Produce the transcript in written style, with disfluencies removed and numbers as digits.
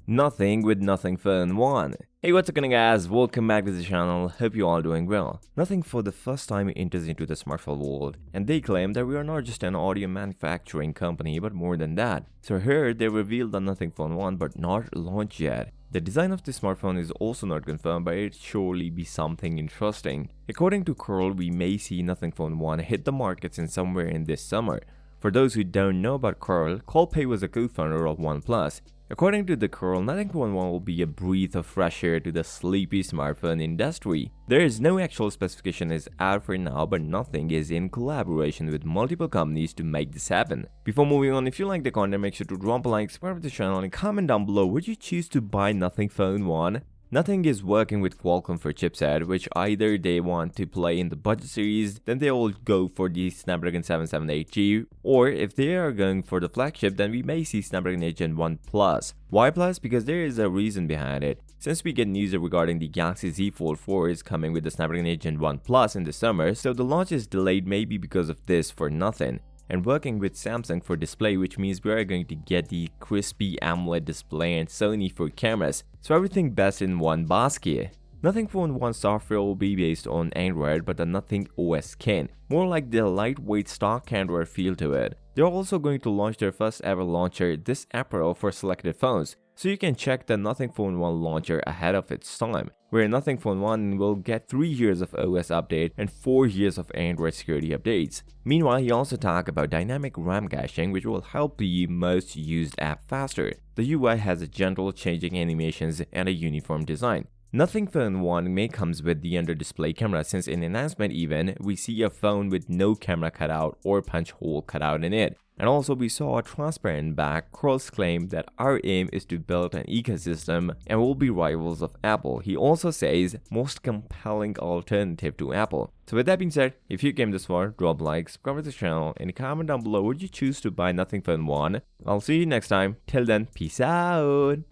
Nothing with Nothing Phone 1. Hey, what's up guys, welcome back to the channel, hope you all doing well. Nothing for the first time enters into the smartphone world, and they claim that we are not just an audio manufacturing company but more than that. So here they revealed the Nothing Phone 1 but not launched yet. The design of the smartphone is also not confirmed, but it surely be something interesting. According to Curl, we may see Nothing Phone 1 hit the markets in somewhere in this summer. For those who don't know about Curl, Pei was a co-founder of OnePlus. According to the Curl, Nothing Phone 1 will be a breath of fresh air to the sleepy smartphone industry. There is no actual specification is out for now, but Nothing is in collaboration with multiple companies to make this happen. Before moving on, if you like the content, make sure to drop a like, subscribe to the channel, and comment down below would you choose to buy Nothing Phone 1? Nothing is working with Qualcomm for chipset, which either they want to play in the budget series, then they will go for the Snapdragon 778G, or if they are going for the flagship, then we may see Snapdragon 8 Gen 1 Plus. Why Plus? Because there is a reason behind it. Since we get news regarding the Galaxy Z Fold 4 is coming with the Snapdragon 8 Gen 1 Plus in the summer, so the launch is delayed maybe because of this for Nothing. And working with Samsung for display, which means we are going to get the crispy AMOLED display, and Sony for cameras, so everything best in one basket. Nothing Phone 1 software will be based on Android, but the Nothing OS skin, more like the lightweight stock Android feel to it. They're also going to launch their first ever launcher this April for selected phones, so you can check the Nothing Phone 1 launcher ahead of its time, where Nothing Phone 1 will get 3 years of OS update and 4 years of Android security updates. Meanwhile, he also talked about dynamic RAM caching, which will help the most used app faster. The UI has a gentle changing animations and a uniform design. Nothing Phone 1 may comes with the under-display camera, since in announcement event, we see a phone with no camera cutout or punch hole cutout in it. And also we saw a transparent back. Kroll's claim that our aim is to build an ecosystem and will be rivals of Apple. He also says most compelling alternative to Apple. So with that being said, if you came this far, drop a like, subscribe to the channel, and comment down below would you choose to buy Nothing Phone 1. I'll see you next time. Till then, peace out.